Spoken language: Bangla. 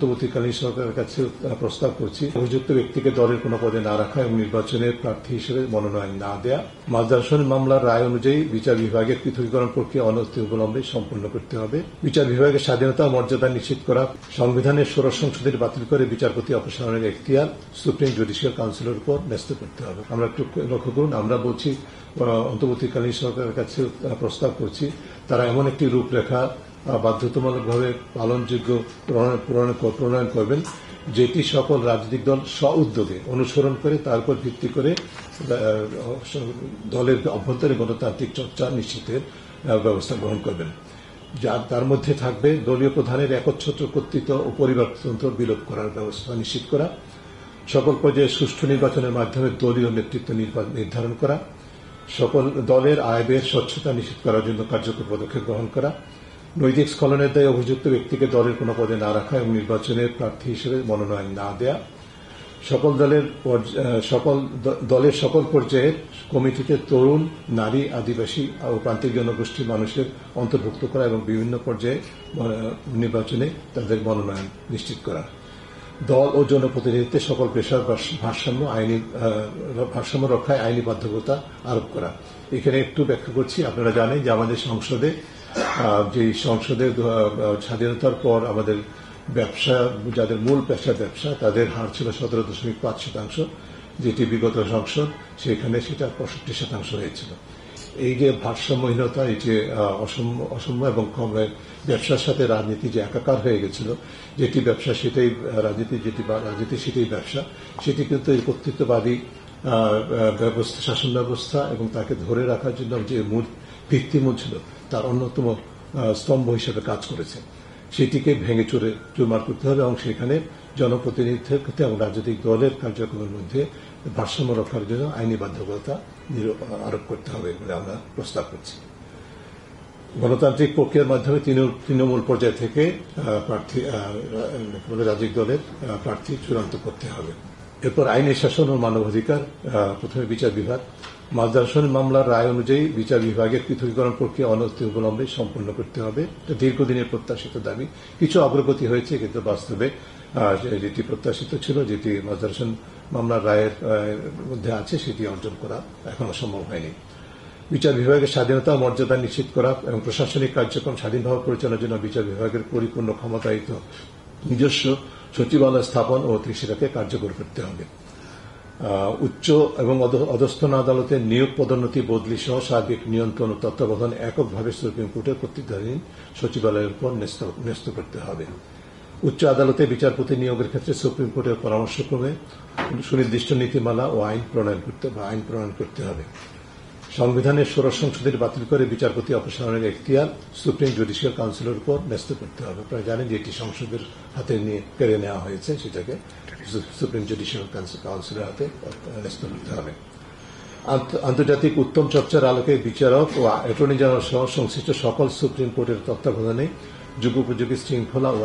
অন্তর্বর্তীকালীন সরকারের কাছে প্রস্তাব করছি অভিযুক্ত ব্যক্তিকে দলের কোনো পদে না রাখা এবং নির্বাচনের প্রার্থী হিসেবে মনোনয়ন না দেয়া। মাদ্রাসন মামলার রায় অনুযায়ী বিচার বিভাগের পৃথকীকরণ প্রক্রিয়া অনতিবিলম্বে সম্পন্ন করতে হবে। বিচার বিভাগের স্বাধীনতা ও মর্যাদা নিশ্চিত করা, সংবিধানের 16 সংশোধনী বাতিল করে বিচারপতি অপসারণের এখতিয়ার সুপ্রিম জুডিশিয়াল কাউন্সিলের উপর ন্যস্ত করতে হবে। আমরা একটু লক্ষ্য করুন, আমরা বলছি অন্তর্বর্তীকালীন সরকারের কাছে প্রস্তাব করছি তারা এমন একটি রূপরেখা বাধ্যতামূলকভাবে পালনযোগ্য প্রণয়ন করবেন যেটি সকল রাজনৈতিক দল স্ব-উদ্যোগে অনুসরণ করে তার উপর ভিত্তি করে দলের অভ্যন্তরীণ গণতান্ত্রিক চর্চা নিশ্চিতের ব্যবস্থা গ্রহণ করবেন। তার মধ্যে থাকবে দলীয় প্রধানের একচ্ছত্র কর্তৃত্ব ও পরিবারতন্ত্র বিলোপ করার ব্যবস্থা নিশ্চিত করা, সকল পর্যায়ে সুষ্ঠু নির্বাচনের মাধ্যমে দলীয় নেতৃত্ব নির্ধারণ করা, সকল দলের আয় ব্যয়ের স্বচ্ছতা নিশ্চিত করার জন্য কার্যকর পদক্ষেপ গ্রহণ করা, নৈতিক স্খলনের দায়ে অভিযুক্ত ব্যক্তিকে দলের কোনো পদে না রাখা এবং নির্বাচনের প্রার্থী হিসেবে মনোনয়ন না দেয়া, দলের সকল পর্যায়ের কমিটিতে তরুণ, নারী, আদিবাসী ও প্রান্তিক জনগোষ্ঠীর মানুষের অন্তর্ভুক্ত করা এবং বিভিন্ন পর্যায়ে নির্বাচনে তাদের মনোনয়ন নিশ্চিত করা, দল ও জনপ্রতিনিধিত্বে সকল পেশার ভারসাম্য রক্ষায় আইনি বাধ্যবাধকতা আরোপ করা। এখানে একটু ব্যাখ্যা করছি। আপনারা জানেন যে আমাদের সংসদে স্বাধীনতার পর আমাদের ব্যবসা, যাদের মূল পেশা ব্যবসা, তাদের হার ছিল 17.5%, যেটি বিগত সংসদ সেখানে সেটা 65% হয়েছিল। এই যে ভারসাম্যহীনতা, এই যে অসম্য এবং ব্যবসার সাথে রাজনীতি যে একাকার হয়ে গেছিল, যেটি ব্যবসা সেটাই রাজনীতি, যেটি রাজনীতি সেটাই ব্যবসা, সেটি কিন্তু এই কর্তৃত্ববাদী শাসন ব্যবস্থা এবং তাকে ধরে রাখার জন্য যে মূল ভিত্তিমূল ছিল তার অন্যতম স্তম্ভ হিসেবে কাজ করেছে। সেটিকে ভেঙে চুরমার করতে হবে এবং সেখানে জনপ্রতিনিধিত্বের ক্ষেত্রে এবং রাজনৈতিক দলের কার্যক্রমের মধ্যে ভারসাম্য রক্ষার জন্য আইনি বাধ্যবাধকতা আরোপ করতে হবে বলে আমরা প্রস্তাব করছি। গণতান্ত্রিক প্রক্রিয়ার মাধ্যমে তৃণমূল পর্যায় থেকে রাজনৈতিক দলের প্রার্থী চূড়ান্ত করতে হবে। এরপর আইনের শাসন ও মানবাধিকার, প্রথমে বিচার বিভাগ। মাদ্রাসন মামলার রায় অনুযায়ী বিচার বিভাগের পৃথকীকরণ প্রক্রিয়া অনতিবিলম্বে সম্পন্ন করতে হবে। দীর্ঘদিনের প্রত্যাশিত দাবি। কিছু অগ্রগতি হয়েছে, কিন্তু বাস্তবে যেটি প্রত্যাশিত ছিল, যেটি মাদ্রাসন মামলার রায়ের মধ্যে আছে, সেটি অর্জন করা এখনো সম্ভব হয়নি। বিচার বিভাগের স্বাধীনতা ও মর্যাদা নিশ্চিত করা এবং প্রশাসনিক কার্যক্রম স্বাধীনভাবে পরিচালনার জন্য বিচার বিভাগের পরিপূর্ণ ক্ষমতায়িত নিজস্ব সচিবালয় স্থাপন ও সেটাকে কার্যকর করতে হবে। উচ্চ এবং অধস্তন আদালতের নিয়োগ, পদোন্নতি, বদলি সহ সার্বিক নিয়ন্ত্রণ ও তত্ত্বাবধান এককভাবে সুপ্রিম কোর্টের কর্তৃত্বাধীন সচিবালয়ের উপর ন্যস্ত করতে হবে। উচ্চ আদালতে বিচারপতি নিয়োগের ক্ষেত্রে সুপ্রিম কোর্টের পরামর্শক্রমে সুনির্দিষ্ট নীতিমালা ও আইন প্রণয়ন করতে হবে। সংবিধানের 16 সংশোধনী বাতিল করে বিচারপতি অপসারণের এখতিয়ার সুপ্রিম জুডিশিয়াল কাউন্সিলের উপর ন্যস্ত করতে হবে। আপনারা জানেন যে এটি সংসদের হাতে নিয়ে কেড়ে নেওয়া হয়েছে, সেটাকে সুপ্রিম জুডিশিয়াল কাউন্সিলের হাতে ন্যস্ত করতে হবে। আন্তর্জাতিক উত্তম চর্চার আলোকে বিচারক ও অ্যাটর্নি জেনারেল সহ সংশ্লিষ্ট সকল সুপ্রিম কোর্টের তত্ত্বাবধানে যুগোপযোগী শৃঙ্খলা ও